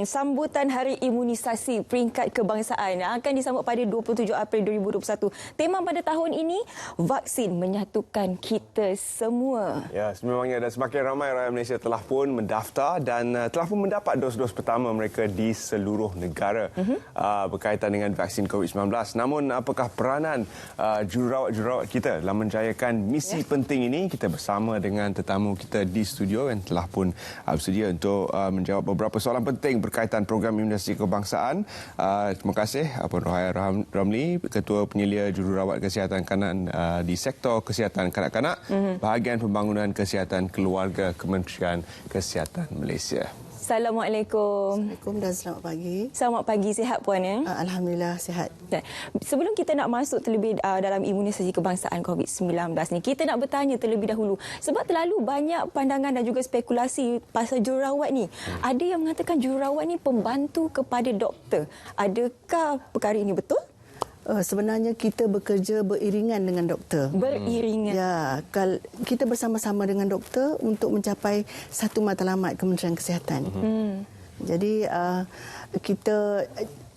Sambutan Hari Imunisasi Peringkat Kebangsaan akan disambut pada 27 April 2021. Tema pada tahun ini, vaksin menyatukan kita semua. Ya, sememangnya dan semakin ramai rakyat Malaysia telah pun mendaftar dan telah pun mendapat dos-dos pertama mereka di seluruh negara berkaitan dengan vaksin COVID-19. Namun, apakah peranan jururawat-jururawat kita dalam menjayakan misi penting ini? Kita bersama dengan tetamu kita di studio yang telah pun bersedia untuk menjawab beberapa soalan penting berkaitan program imunisasi kebangsaan. Terima kasih Puan Rohaya Ramli, Ketua Penyelia Jururawat Kesihatan Kanak di Sektor Kesihatan Kanak-kanak, Bahagian Pembangunan Kesihatan Keluarga Kementerian Kesihatan Malaysia. Assalamualaikum. Assalamualaikum dan selamat pagi. Selamat pagi, sihat Puan ya? Alhamdulillah sihat. Sebelum kita nak masuk terlebih dalam imunisasi kebangsaan COVID-19 ni, kita nak bertanya terlebih dahulu. Sebab terlalu banyak pandangan dan juga spekulasi pasal jururawat ni. Ada yang mengatakan jururawat ni pembantu kepada doktor. Adakah perkara ini betul? Sebenarnya kita bekerja beriringan dengan doktor. Beriringan. Ya, kita bersama-sama dengan doktor untuk mencapai satu matlamat Kementerian Kesihatan. Jadi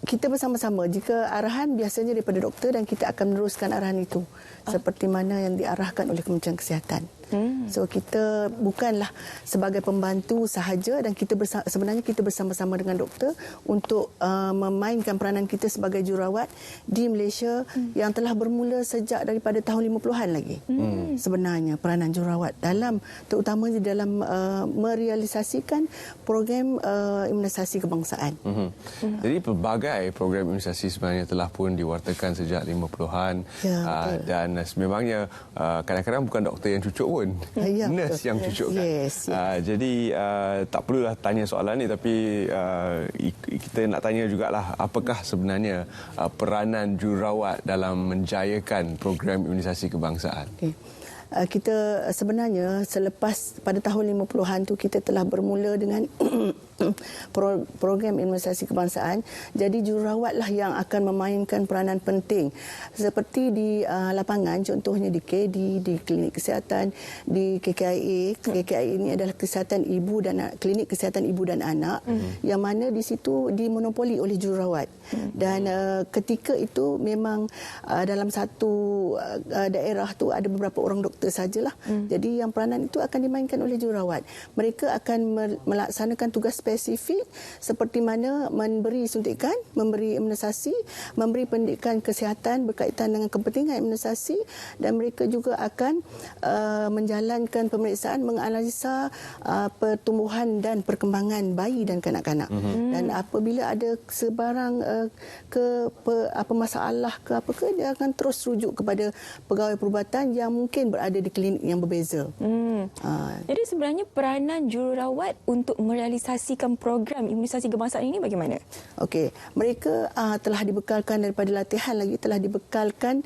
kita bersama-sama. Jika arahan biasanya daripada doktor dan kita akan meneruskan arahan itu seperti mana yang diarahkan oleh Kementerian Kesihatan. So kita bukanlah sebagai pembantu sahaja dan sebenarnya kita bersama-sama dengan doktor untuk memainkan peranan kita sebagai jururawat di Malaysia yang telah bermula sejak daripada tahun 50-an lagi. Sebenarnya peranan jururawat terutama di dalam merealisasikan program imunisasi kebangsaan. Jadi pelbagai program imunisasi sebenarnya telah pun diwartakan sejak 50-an dan sememangnya kadang-kadang bukan doktor yang cucuk pun. Nurse yang cucukkan. Jadi tak perlulah tanya soalan ni, tapi kita nak tanya jugalah apakah sebenarnya peranan jururawat dalam menjayakan program imunisasi kebangsaan. Kita sebenarnya selepas pada tahun 50-an tu kita telah bermula dengan program imunisasi kebangsaan. Jadi jururawatlah yang akan memainkan peranan penting seperti di lapangan, contohnya di KD, di klinik kesihatan, di KKIA. KKIA ini adalah kesihatan ibu dan klinik kesihatan ibu dan anak yang mana di situ dimonopoli oleh jururawat. Dan ketika itu memang dalam satu daerah tu ada beberapa orang doktor sajalah. Jadi yang peranan itu akan dimainkan oleh jururawat. Mereka akan melaksanakan tugas spesifik seperti mana memberi suntikan, memberi imunisasi, memberi pendidikan kesihatan berkaitan dengan kepentingan imunisasi, dan mereka juga akan menjalankan pemeriksaan, menganalisa pertumbuhan dan perkembangan bayi dan kanak-kanak. Dan apabila ada sebarang masalah dia akan terus rujuk kepada pegawai perubatan yang mungkin berada di klinik yang berbeza. Jadi sebenarnya peranan jururawat untuk merealisasikan program imunisasi kebangsaan ini bagaimana? Okey, mereka telah dibekalkan daripada latihan lagi, telah dibekalkan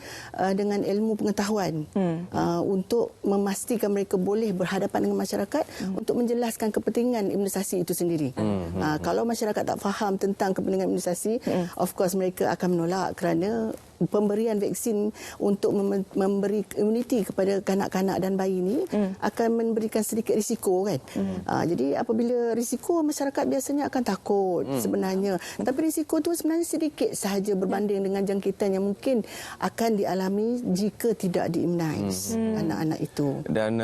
dengan ilmu pengetahuan untuk memastikan mereka boleh berhadapan dengan masyarakat untuk menjelaskan kepentingan imunisasi itu sendiri. Kalau masyarakat tak faham tentang kepentingan imunisasi, of course mereka akan menolak kerana pemberian vaksin untuk memberi imuniti kepada kanak-kanak dan bayi ini akan memberikan sedikit risiko kan. Jadi apabila risiko, masyarakat biasanya akan takut sebenarnya. Tapi risiko itu sebenarnya sedikit sahaja berbanding dengan jangkitan yang mungkin akan dialami jika tidak diimunize anak-anak itu. Dan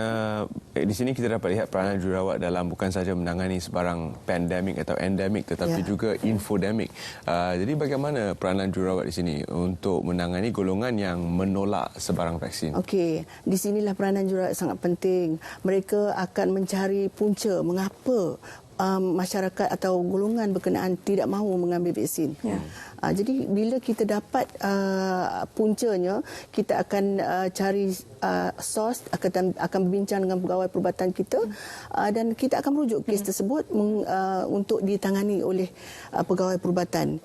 di sini kita dapat lihat peranan jururawat dalam bukan sahaja menangani sebarang pandemik atau endemik tetapi juga infodemik. Jadi bagaimana peranan jururawat di sini untuk menangani golongan yang menolak sebarang vaksin? Okey, di sinilah peranan jururawat sangat penting. Mereka akan mencari punca mengapa masyarakat atau golongan berkenaan tidak mahu mengambil vaksin. Jadi bila kita dapat puncanya, kita akan cari sos, akan berbincang dengan pegawai perubatan kita dan kita akan merujuk kes tersebut untuk ditangani oleh pegawai perubatan.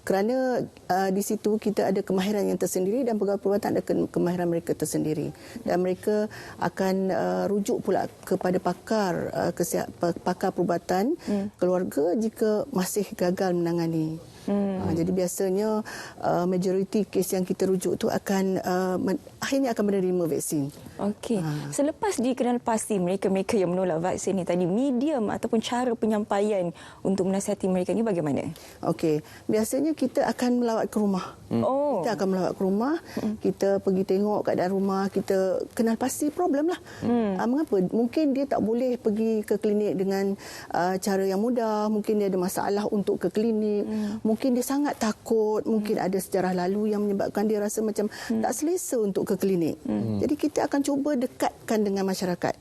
Kerana di situ kita ada kemahiran yang tersendiri dan pegawai perubatan ada kemahiran mereka tersendiri. Dan mereka akan rujuk pula kepada pakar perubatan keluarga jika masih gagal menangani Jadi biasanya majoriti kes yang kita rujuk tu akan akhirnya akan menerima vaksin. Okey. Selepas dikenal pasti mereka-mereka yang menolak vaksin ni tadi, medium ataupun cara penyampaian untuk menasihati mereka ni bagaimana? Okey, biasanya kita akan melawat ke rumah. Oh. Kita akan melawat ke rumah, kita pergi tengok keadaan rumah, kita kenal pasti problem lah. Mengapa? Mungkin dia tak boleh pergi ke klinik dengan cara yang mudah, mungkin dia ada masalah untuk ke klinik, mungkin dia sangat takut, mungkin ada sejarah lalu yang menyebabkan dia rasa macam tak selesa untuk ke klinik. Jadi kita akan cuba dekatkan dengan masyarakat.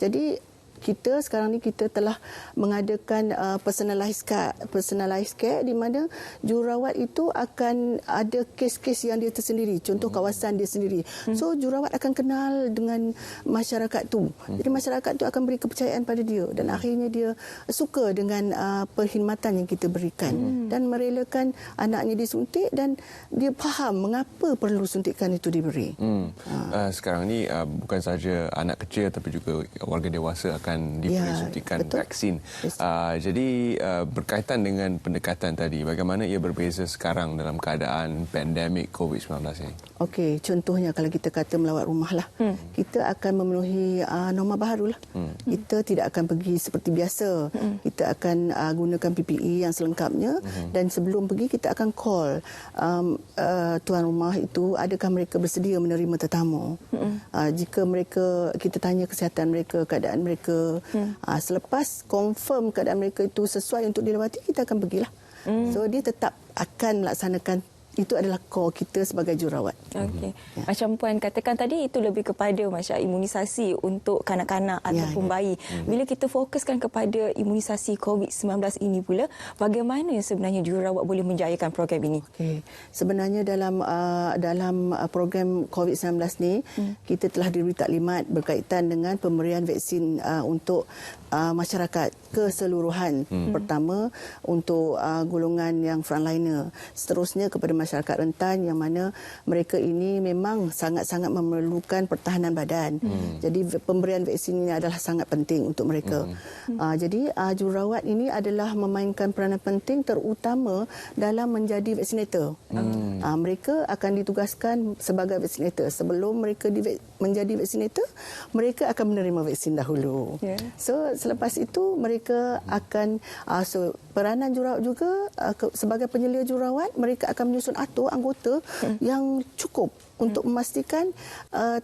Jadi kita sekarang ni kita telah mengadakan personalized care di mana jururawat itu akan ada kes-kes yang dia tersendiri, contoh kawasan dia sendiri. So jururawat akan kenal dengan masyarakat tu. Jadi masyarakat tu akan beri kepercayaan pada dia dan akhirnya dia suka dengan perkhidmatan yang kita berikan dan merelakan anaknya disuntik dan dia faham mengapa perlu suntikan itu diberi. Sekarang ni bukan saja anak kecil tapi juga warga dewasa akan diberi suntikan vaksin. Jadi berkaitan dengan pendekatan tadi, bagaimana ia berbeza sekarang dalam keadaan pandemik COVID-19 ini? Okey, contohnya kalau kita kata melawat rumah lah, kita akan memenuhi norma baharu lah. Kita tidak akan pergi seperti biasa. Kita akan gunakan PPE yang selengkapnya dan sebelum pergi kita akan call tuan rumah itu adakah mereka bersedia menerima tetamu. Jika mereka, kita tanya kesihatan mereka, keadaan mereka, selepas confirm keadaan mereka itu sesuai untuk dilawati, kita akan pergilah. So dia tetap akan melaksanakan. Itu adalah core kita sebagai jururawat. Okey. Macam Puan katakan tadi, itu lebih kepada macam imunisasi untuk kanak-kanak ataupun bayi. Bila kita fokuskan kepada imunisasi COVID-19 ini pula, bagaimana sebenarnya jururawat boleh menjayakan program ini? Okey. Sebenarnya dalam program COVID-19 ni, kita telah diberi taklimat berkaitan dengan pemberian vaksin untuk masyarakat keseluruhan. Pertama untuk golongan yang frontliner, seterusnya kepada masyarakat rentan yang mana mereka ini memang sangat-sangat memerlukan pertahanan badan. Jadi pemberian vaksin ini adalah sangat penting untuk mereka. Jadi jururawat ini adalah memainkan peranan penting terutama dalam menjadi vaksinator. Mereka akan ditugaskan sebagai vaksinator. Sebelum mereka menjadi vaksinator, mereka akan menerima vaksin dahulu. So selepas itu mereka akan peranan jururawat juga sebagai penyelia jururawat, mereka akan menyusun atur anggota yang cukup untuk memastikan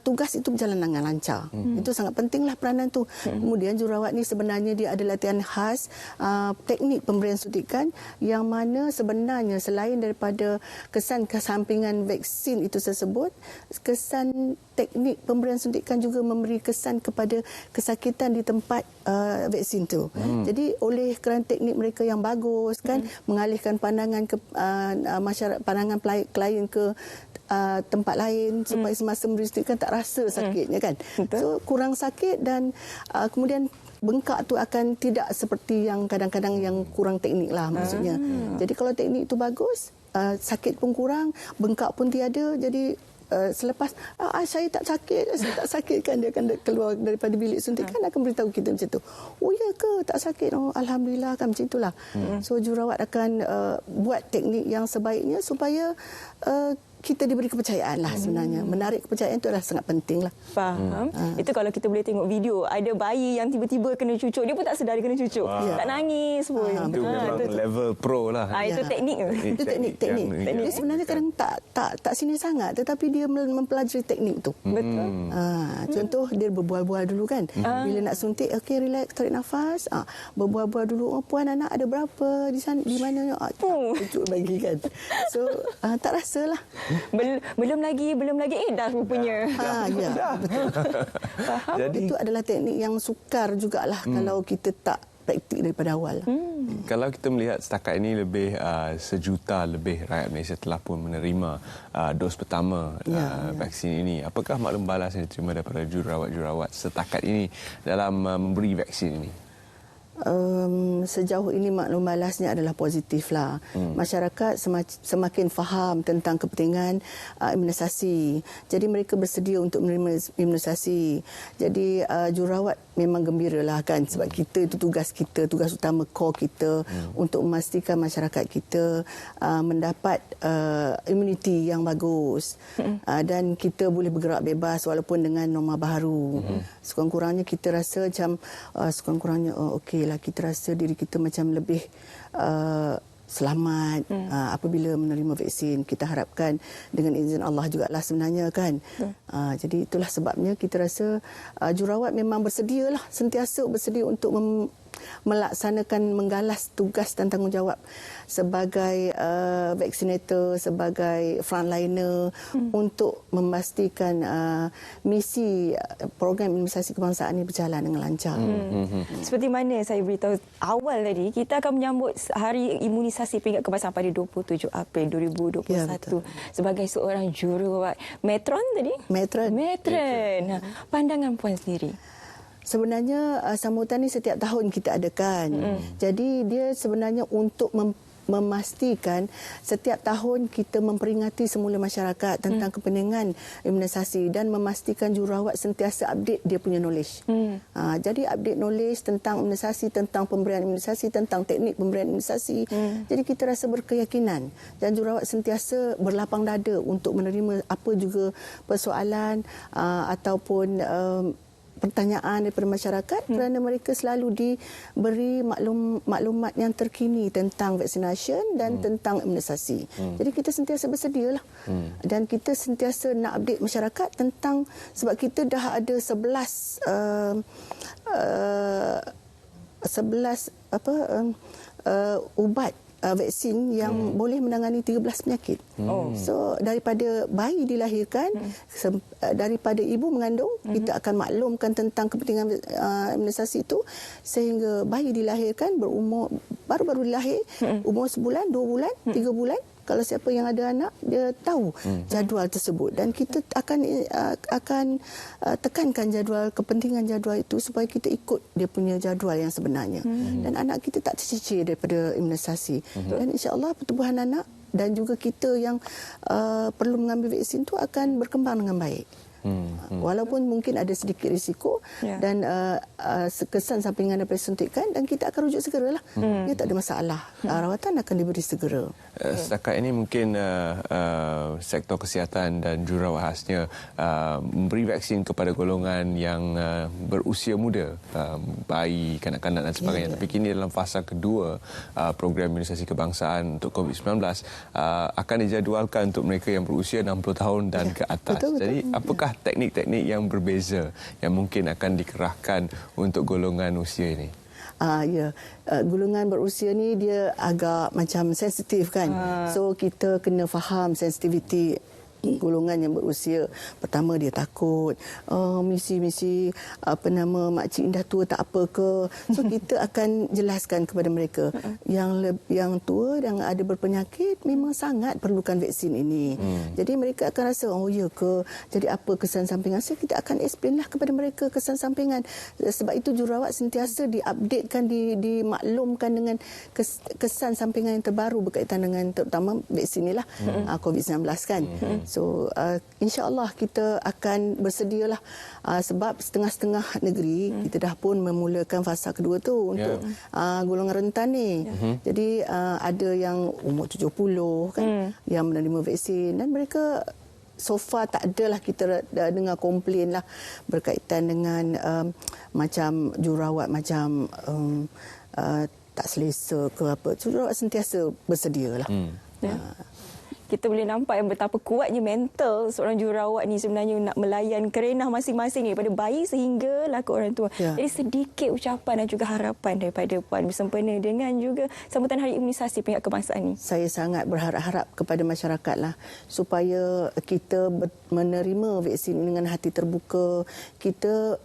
tugas itu berjalan dengan lancar. Itu sangat pentinglah peranan tu. Kemudian jururawat ni sebenarnya dia ada latihan khas teknik pemberian suntikan yang mana sebenarnya selain daripada kesan kesampingan vaksin itu tersebut, kesan teknik pemberian suntikan juga memberi kesan kepada kesakitan di tempat vaksin tu. Jadi oleh kerana teknik mereka yang bagus kan, mengalihkan pandangan ke masyarakat, pandangan klien ke tempat lain supaya semasa memberi suntikan tak rasa sakitnya kan. So kurang sakit dan kemudian bengkak tu akan tidak seperti yang kadang-kadang yang kurang teknik lah maksudnya. Jadi kalau teknik tu bagus, sakit pun kurang, bengkak pun tiada. Jadi selepas saya tak sakit kan, dia akan keluar daripada bilik suntikan akan beritahu kita macam tu. Oh ya ke, tak sakit? Oh alhamdulillah kan, macam itulah. So jururawat akan buat teknik yang sebaiknya supaya kita diberi kepercayaan lah sebenarnya. Menarik kepercayaan itu adalah sangat penting lah. Faham. Itu kalau kita boleh tengok video, ada bayi yang tiba-tiba kena cucuk, dia pun tak sedar dia kena cucuk. Tak nangis pun. Itu memang level pro lah. Itu teknik ke? Itu teknik. Dia sebenarnya kadang tak sini sangat, tetapi dia mempelajari teknik tu. Betul. Contoh dia berbual-bual dulu kan. Bila nak suntik, okey relax, tarik nafas. Berbual-bual dulu. Oh puan, anak ada berapa di sana, di mana? Cucuk bagi kan. So tak rasalah. Belum lagi dah rupanya. Ya, betul. Faham. Jadi Itu adalah teknik yang sukar jugalah kalau kita tak praktik daripada awal. Kalau kita melihat setakat ini lebih 1 juta lebih rakyat Malaysia telah pun menerima dos pertama vaksin ini. Apakah maklum balas yang diterima daripada jururawat-jururawat setakat ini dalam memberi vaksin ini? Sejauh ini maklum balasnya adalah positif lah. Masyarakat semakin faham tentang kepentingan imunisasi. Jadi mereka bersedia untuk menerima imunisasi. Jadi jururawat memang gembiralah kan, sebab kita itu tugas utama core kita untuk memastikan masyarakat kita mendapat imuniti yang bagus dan kita boleh bergerak bebas walaupun dengan norma baru. Sekurang-kurangnya kita rasa macam okeylah, kita rasa diri kita macam lebih selamat apabila menerima vaksin. Kita harapkan dengan izin Allah jugalah sebenarnya kan. Jadi itulah sebabnya kita rasa jurawat memang sentiasa bersedia untuk melaksanakan, menggalas tugas dan tanggungjawab sebagai vaksinator, sebagai frontliner untuk memastikan misi program imunisasi kebangsaan ini berjalan dengan lancar. Seperti mana saya beritahu awal tadi, kita akan menyambut Hari Imunisasi Peringkat Kebangsaan pada 27 April 2021 sebagai seorang jururawat matron tadi? Matron. Pandangan puan sendiri? Sebenarnya sambutan ni setiap tahun kita adakan. Jadi dia sebenarnya untuk memastikan setiap tahun kita memperingati semula masyarakat tentang kepentingan imunisasi dan memastikan jururawat sentiasa update dia punya knowledge. Jadi update knowledge tentang imunisasi, tentang pemberian imunisasi, tentang teknik pemberian imunisasi. Jadi kita rasa berkeyakinan dan jururawat sentiasa berlapang dada untuk menerima apa juga persoalan ataupun pertanyaan daripada masyarakat kerana mereka selalu diberi maklumat yang terkini tentang vaksinasi dan tentang imunisasi. Jadi kita sentiasa bersedialah. Dan kita sentiasa nak update masyarakat tentang, sebab kita dah ada 11 ubat vaksin yang boleh menangani 13 penyakit. So daripada bayi dilahirkan, daripada ibu mengandung, kita akan maklumkan tentang kepentingan imunisasi itu sehingga bayi dilahirkan berumur baru-baru dilahir, umur sebulan, 2 bulan, 3 bulan. Kalau siapa yang ada anak, dia tahu jadual tersebut dan kita akan tekankan kepentingan jadual itu supaya kita ikut dia punya jadual yang sebenarnya. Dan anak kita tak tercicir daripada imunisasi. Dan insya-Allah pertumbuhan anak dan juga kita yang perlu mengambil vaksin itu akan berkembang dengan baik. Walaupun mungkin ada sedikit risiko dan kesan sampingan daripada suntikan, dan kita akan rujuk segeralah. Dia tak ada masalah. Rawatan akan diberi segera. Setakat ini mungkin sektor kesihatan dan jururawat khasnya memberi vaksin kepada golongan yang berusia muda, bayi, kanak-kanak dan sebagainya. Tapi kini dalam fasa kedua program imunisasi kebangsaan untuk COVID-19 akan dijadualkan untuk mereka yang berusia 60 tahun dan ke atas. Jadi apakah teknik-teknik yang berbeza yang mungkin akan dikerahkan untuk golongan usia ini? Golongan berusia ni dia agak macam sensitif kan. So kita kena faham sensitiviti golongan yang berusia. Pertama dia takut, misi makcik indah tua tak apa ke. So kita akan jelaskan kepada mereka yang tua, yang ada berpenyakit memang sangat perlukan vaksin ini. Jadi mereka akan rasa ya ke, jadi apa kesan sampingan. So kita akan explainlah kepada mereka kesan sampingan. Sebab itu jururawat sentiasa diupdatekan, dimaklumkan dengan kesan sampingan yang terbaru berkaitan dengan terutama vaksin inilah, COVID-19 kan. So insya-Allah kita akan bersedialah sebab setengah-setengah negeri kita dah pun memulakan fasa kedua tu untuk golongan rentan ni. Jadi ada yang umur 70 kan yang menerima vaksin dan mereka so far tak adalah kita dengar komplain lah berkaitan dengan macam jururawat macam tak selesa ke apa. Jururawat sentiasa bersedialah. Kita boleh nampak yang betapa kuatnya mental seorang jururawat ni sebenarnya nak melayan kerenah masing-masing daripada bayi sehinggalah ke orang tua. Jadi sedikit ucapan dan juga harapan daripada puan bersempena dengan juga sambutan Hari Imunisasi Peringkat Kebangsaan ni. Saya sangat berharap kepada masyarakatlah supaya kita menerima vaksin dengan hati terbuka. Kita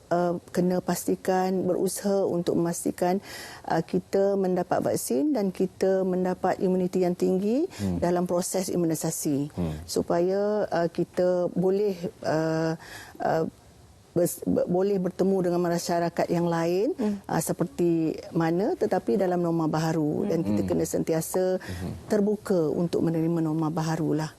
kena pastikan, berusaha untuk memastikan kita mendapat vaksin dan kita mendapat imuniti yang tinggi dalam proses imunisasi supaya kita boleh boleh bertemu dengan masyarakat yang lain seperti mana, tetapi dalam norma baharu dan kita kena sentiasa terbuka untuk menerima norma baharulah.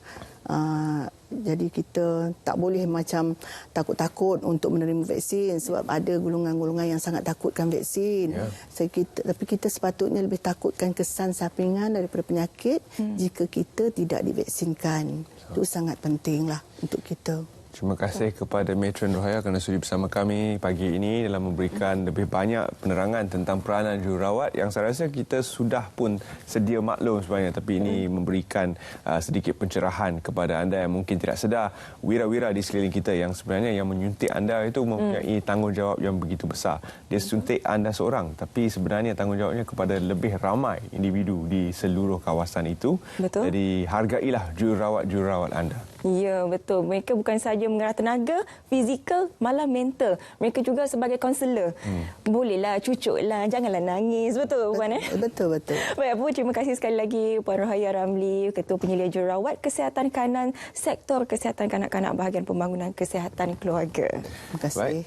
Jadi kita tak boleh macam takut-takut untuk menerima vaksin sebab ada golongan-golongan yang sangat takutkan vaksin. Tapi kita sepatutnya lebih takutkan kesan sampingan daripada penyakit jika kita tidak divaksinkan. Itu sangat pentinglah untuk kita. Terima kasih kepada Matron Rohaya kerana sudi bersama kami pagi ini dalam memberikan lebih banyak penerangan tentang peranan jururawat yang saya rasa kita sudah pun sedia maklum sebenarnya, tapi ini memberikan sedikit pencerahan kepada anda yang mungkin tidak sedar wira-wira di sekeliling kita yang sebenarnya yang menyuntik anda itu mempunyai tanggungjawab yang begitu besar. Dia suntik anda seorang, tapi sebenarnya tanggungjawabnya kepada lebih ramai individu di seluruh kawasan itu. Betul. Jadi hargailah jururawat-jururawat anda. Ya, betul. Mereka bukan sahaja mengarah tenaga, fizikal, malah mental. Mereka juga sebagai kaunselor. Bolehlah, cucuklah, janganlah nangis. Betul, Puan? Betul. Baik, Puan, terima kasih sekali lagi Puan Rohaya Ramli, Ketua Penyelia Jururawat Kesihatan Kanan Sektor Kesihatan Kanak-kanak Bahagian Pembangunan Kesihatan Keluarga. Terima kasih. Baik.